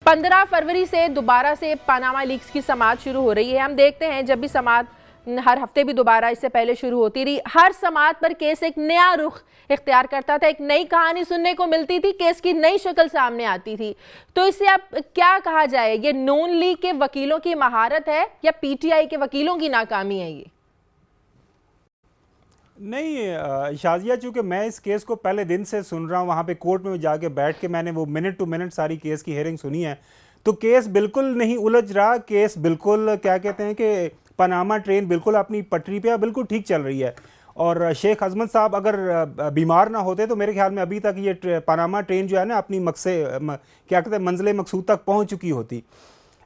15 फरवरी से दोबारा से पनामा लीक्स की समाअत शुरू हो रही है। हम देखते हैं जब भी समाअत हर हफ्ते भी दोबारा इससे पहले शुरू होती रही, हर समाअत पर केस एक नया रुख इख्तियार करता था, एक नई कहानी सुनने को मिलती थी, केस की नई शक्ल सामने आती थी। तो इससे अब क्या कहा जाए, ये नून लीग के वकीलों की महारत है या पीटीआई के वकीलों की नाकामी है? ये नहीं शाजिया, चूंकि मैं इस केस को पहले दिन से सुन रहा हूँ, वहाँ पे कोर्ट में जाके बैठ के मैंने वो मिनट टू मिनट सारी केस की हेयरिंग सुनी है, तो केस बिल्कुल नहीं उलझ रहा। केस बिल्कुल क्या कहते हैं कि पनामा ट्रेन बिल्कुल अपनी पटरी पे बिल्कुल ठीक चल रही है। और शेख अजमत साहब अगर बीमार ना होते तो मेरे ख्याल में अभी तक ये पनामा ट्रेन जो है ना अपनी क्या कहते हैं मंजिल मकसूद तक पहुँच चुकी होती।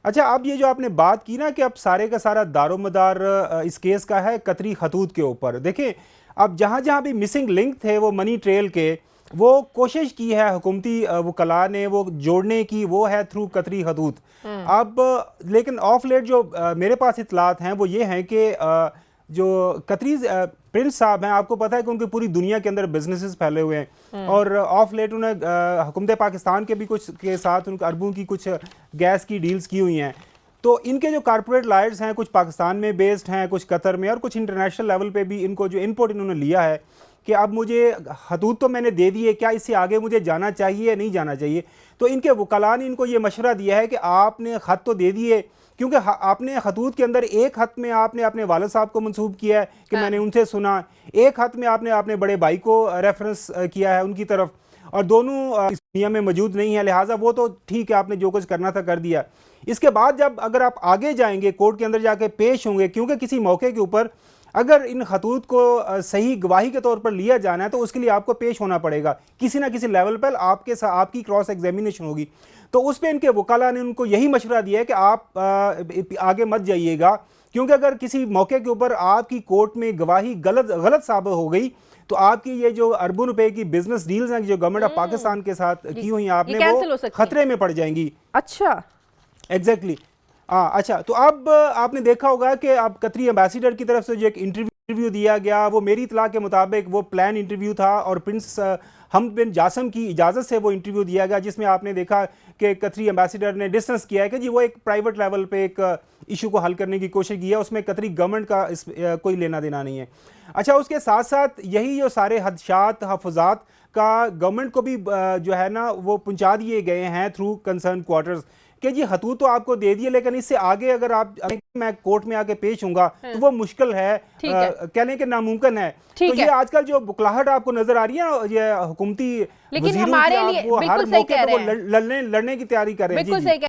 अच्छा, अब ये जो आपने बात की ना कि अब सारे का सारा दारोमदार इस केस का है कतरी खतूत के ऊपर। देखें, अब जहाँ जहाँ भी मिसिंग लिंक थे वो मनी ट्रेल के, वो कोशिश की है हुकूमती वकला ने वो जोड़ने की, वो है थ्रू कतरी खतूत। अब लेकिन ऑफ लेट जो मेरे पास इतलात हैं वो ये हैं कि जो कतरी प्रिंस साहब हैं, आपको पता है कि उनकी पूरी दुनिया के अंदर बिजनेसेस फैले हुए हैं और ऑफ लेट उन्हें हुकूमत पाकिस्तान के भी कुछ के साथ उनके अरबों की कुछ गैस की डील्स की हुई हैं। तो इनके जो कारपोरेट लायर्स हैं, कुछ पाकिस्तान में बेस्ड हैं, कुछ कतर में, और कुछ इंटरनेशनल लेवल पे भी इनको जो इनपुट इन्होंने लिया है कि अब मुझे खतूत तो मैंने दे दी है, क्या इससे आगे मुझे जाना चाहिए या नहीं जाना चाहिए। तो इनके वकला ने इनको ये मशवरा दिया है कि आपने ख़त तो दे दिए, क्योंकि आपने खतूत के अंदर एक खत में आपने अपने वालिद साहब को मंसूब किया है कि मैंने उनसे सुना, एक खत में आपने अपने बड़े भाई को रेफरेंस किया है उनकी तरफ, और दोनों इस दुनिया में मौजूद नहीं है, लिहाजा वो तो ठीक है, आपने जो कुछ करना था कर दिया। इसके बाद जब अगर आप आगे जाएंगे, कोर्ट के अंदर जाके पेश होंगे, क्योंकि किसी मौके के ऊपर अगर इन खतूत को सही गवाही के तौर पर लिया जाना है तो उसके लिए आपको पेश होना पड़ेगा, किसी ना किसी लेवल पर आपके साथ आपकी क्रॉस एग्जामिनेशन होगी। तो उस पर इनके वकाला ने उनको यही मशवरा दिया है कि आप आगे मत जाइएगा, क्योंकि अगर किसी मौके के ऊपर आपकी कोर्ट में गवाही गलत साबित हो गई तो आपकी ये जो अरबों रुपए की बिजनेस डील्स हैं जो गवर्नमेंट ऑफ पाकिस्तान के साथ की हुई हैं आपने, वो खतरे में पड़ जाएंगी। अच्छा, एग्जैक्टली। अच्छा, तो अब आपने देखा होगा कि अब कतरी एम्बेसडर की तरफ से जो एक इंटरव्यू दिया गया, वो मेरी इतला के मुताबिक वो प्लान इंटरव्यू था और प्रिंस हम बिन जासम की इजाज़त से वो इंटरव्यू दिया गया, जिसमें आपने देखा कि कतरी एम्बेसडर ने डिस्टेंस किया है कि जी वो एक प्राइवेट लेवल पे एक इशू को हल करने की कोशिश की है, उसमें कतरी गवर्नमेंट का कोई लेना देना नहीं है। अच्छा, उसके साथ साथ यही जो सारे हदशात तहफ़्फ़ुज़ात का गवर्नमेंट को भी जो है ना वो पहुँचा दिए गए हैं थ्रू कंसर्न क्वार्टर्स कि जी खतूत तो आपको दे दिए, लेकिन इससे आगे अगर मैं कोर्ट में आके पेश होऊंगा तो वो मुश्किल है, कहने के नामुमकिन है। तो ये आजकल जो बुकलाहट आपको नजर आ रही है ये हुकूमती लेकिन हमारे लिए वो हर मौके पर वो लड़ने की तैयारी कर रहे हैं।